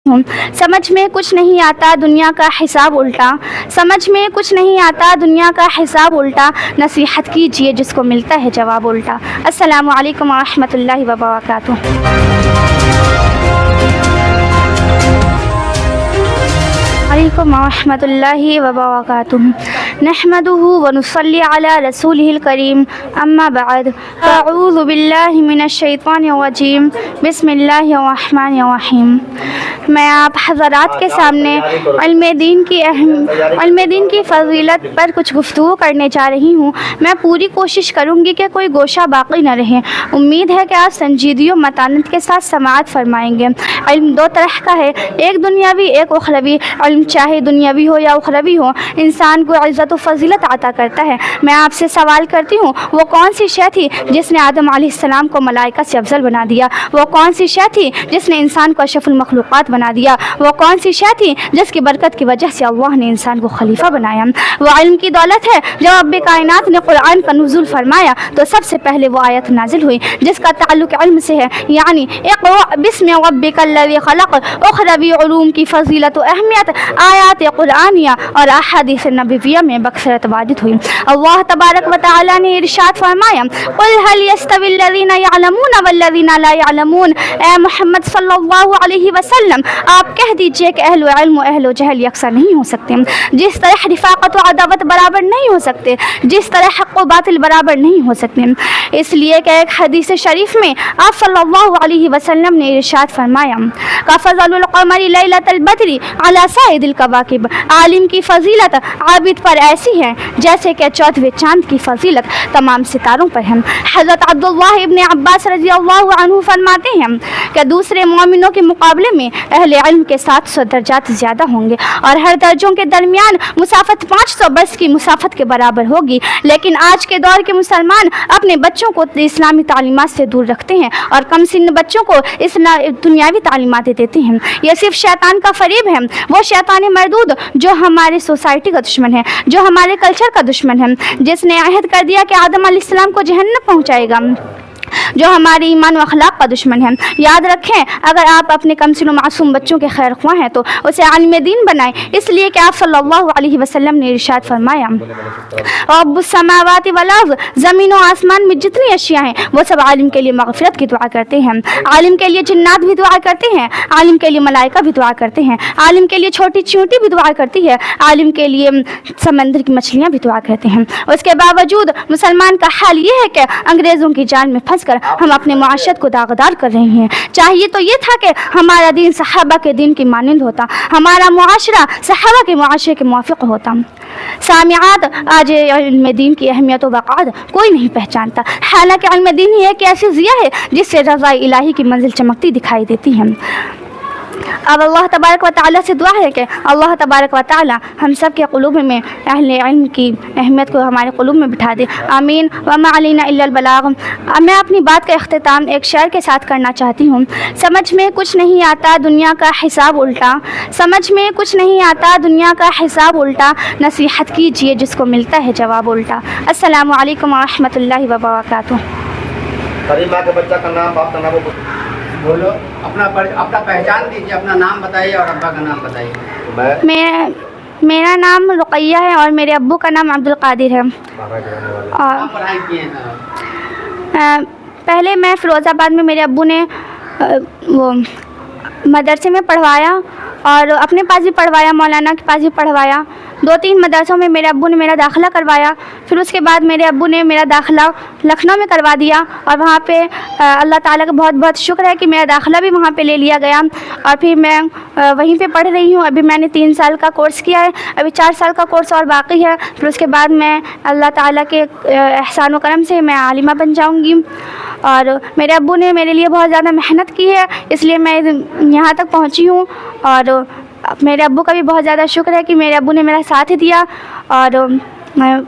समझ में कुछ नहीं आता दुनिया का हिसाब उल्टा, समझ में कुछ नहीं आता दुनिया का हिसाब उल्टा, नसीहत कीजिए जिसको मिलता है जवाब उल्टा। अस्सलामु अलैकुम व रहमतुल्लाहि व बरकातुहू। अलैकुम व रहमतुल्लाहि व बरकातुहू। नहमदुहु व नुसल्ली अला रसूलिहिल करीम, अम्मा बाद, अऊज़ु बिल्लाहि मिनश शैतानिर रजीम, बिस्मिल्लाहिर रहमानिर रहीम। मैं आप हज़रात के सामने इल्म दीन की फ़ज़ीलत पर कुछ गुफ्तगू करने जा रही हूँ। मैं पूरी कोशिश करूँगी कि कोई गोशा बाकी न रहे। उम्मीद है कि आप संजीदगी और मतानत के साथ समाअत फरमाएंगे। इल्म दो तरह का है, एक दुनियावी एक उखरवी। इल्म चाहे दुनियावी हो या उखरवी हो, इंसान को इज़्ज़त और फ़ज़ीलत अता करता है। मैं आपसे सवाल करती हूँ, वो कौन सी शय थी जिसने आदम अलैहिस्सलाम को मलाइका से अफजल बना दिया? वो कौन सी शय थी जिसने इंसान को अशरफुल मखलूक़ात बना दिया? वो कौन सी शय थी जिसकी बरकत की वजह से अल्लाह ने इंसान को खलीफा बनाया? वो इल्म की दौलत है। जब रब्ब कायनात ने कुरान का नुज़ूल फरमाया तो सबसे पहले वो आयत नाजिल हुई जिसका ताल्लुक इल्म से है, यानी इक़रा बिस्मि रब्बिकल्लज़ी खलक़। उखरवी उलूम की फ़ज़ीलत और अहमियत आयात कुरानिया और अहादीस नबविय्या में बकसरत वाजिद हुई। अल्लाह तबारक व तआला ने इरशाद फरमाया, कुल हल यस्तविल्लज़ीना यअलमून वल्लज़ीना ला यअलमून। ए मोहम्मद सल्लल्लाहु अलैहि वसल्लम, आप कह दीजिए कि अहल इल्म और अहल जहल यकसा नहीं हो सकते। जिस तरह रिफ़ाक़त और अदावत बराबर नहीं हो सकते, जिस तरह हक़ और बातिल बराबर नहीं हो सकते। इसलिए कि एक हदीस शरीफ में आप सल्लल्लाहु अलैहि वसल्लम ने इरशाद फरमाया, कफ़ज़लुल क़मरी लैलतल बदरी अला साइदिल कवाकिब। आलिम की फ़ज़ीलत आबिद पर ऐसी है जैसे कि चौदहवें चाँद की फ़ज़ीलत तमाम सितारों पर है। हज़रत अब्दुल्लाह इब्न अब्बास रज़ियल्लाहु अन्हु फरमाते हैं कि दूसरे मोमिनों के मुकाबले में अहले इल्म के 700 दर्जात ज़्यादा होंगे और हर दर्जों के दरमियान मुसाफत 500 बरस की मुसाफत के बराबर होगी। लेकिन आज के दौर के मुसलमान अपने बच्चों को इस्लामी तालीमात से दूर रखते हैं और कम सिन्न बच्चों को दुनियावी तालीमातें देते हैं। यह सिर्फ शैतान का फरेब है, वो शैतान मरदूद जो हमारे सोसाइटी का दुश्मन है, जो हमारे कल्चर का दुश्मन है, जिसने अहद कर दिया कि आदम अलैहिस्सलाम को जहन्नम पहुँचाएगा, जो हमारे ईमान व अखलाक का दुश्मन है। याद रखें, अगर आप अपने कमसिन मासूम बच्चों के खैर ख्वाह हैं तो उसे आलिम दीन बनाएं, इसलिए कि आप सल्लल्लाहु अलैहि वसल्लम ने इरशाद फरमाया, रब्बुस समावाति वल अर्ज़, ज़मीन और आसमान में जितनी अशिया हैं वो सब आलिम के लिए मग़फ़िरत की दुआ करते हैं। आलिम के लिए जिन्नात भी दुआ करते हैं, आलिम के लिए मलाइका भी दुआ करते हैं, आलिम के लिए छोटी चींटी भी दुआ करती है, आलिम के लिए समंदर की मछलियाँ भी दुआ करते हैं। उसके बावजूद मुसलमान का हाल ये है कि अंग्रेज़ों की जाल में फंस कर हम अपने मुआशरत को दागदार कर रहे हैं। चाहिए तो ये था कि हमारा दीन सहाबा के दीन की मानिंद होता, हमारा मुआशरा सहाबा के मुआशरे के मुवाफ़िक़ होता। सामिआत, आज इल्म दीन की अहमियत व वक़ार कोई नहीं पहचानता, हालांकि इल्म दीन ही एक ऐसी ज़िया है जिससे रज़ा इलाही की मंजिल चमकती दिखाई देती है। अब अल्लाह तबारक व तआला से दुआ है कि अल्लाह तबारक व तआला हम सब के क़ुलूब में अहले इल्म की अहमियत को हमारे क़ुलूब में बिठा दे। आमीन व मा अलैना इल्लल बलाग। अब मैं अपनी बात का इख्तिताम एक शेर के साथ करना चाहती हूँ। समझ में कुछ नहीं आता दुनिया का हिसाब उल्टा, समझ में कुछ नहीं आता दुनिया का हिसाब उल्टा, नसीहत कीजिए जिसको मिलता है जवाब उल्टा। अस्सलामु अलैकुम व रहमतुल्लाहि व बरकातुहू। करीमा के बच्चा का नाम, आपका नाम बोलो, अपना पहचान दीजिए, अपना नाम बताइए और अब्बा का नाम बताइए। मेरा नाम रुक़ैया है और मेरे अब्बू का नाम अब्दुल कादिर है। और पढ़ाई किए हैं? पहले मैं फ़िरोज़ाबाद में मेरे अब्बू ने वो मदरसे में पढ़वाया और अपने पास भी पढ़वाया, मौलाना के पास भी पढ़वाया। 2-3 मदरसों में मेरे अब्बू ने मेरा दाखिला करवाया। फिर उसके बाद मेरे अब्बू ने मेरा दाखिला लखनऊ में करवा दिया और वहाँ पे अल्लाह ताला का बहुत बहुत शुक्र है कि मेरा दाखिला भी वहाँ पे ले लिया गया और फिर मैं वहीं पे पढ़ रही हूँ। अभी मैंने 3 साल का कोर्स किया है, अभी 4 साल का कोर्स और बाकी है। फिर उसके बाद मैं अल्लाह ताला के एहसान व करम से मैं आलिमा बन जाऊँगी। और मेरे अब्बू ने मेरे लिए बहुत ज़्यादा मेहनत की है, इसलिए मैं यहाँ तक पहुँची हूँ। और मेरे अब्बू का भी बहुत ज़्यादा शुक्र है कि मेरे अब्बू ने मेरा साथ दिया और मैं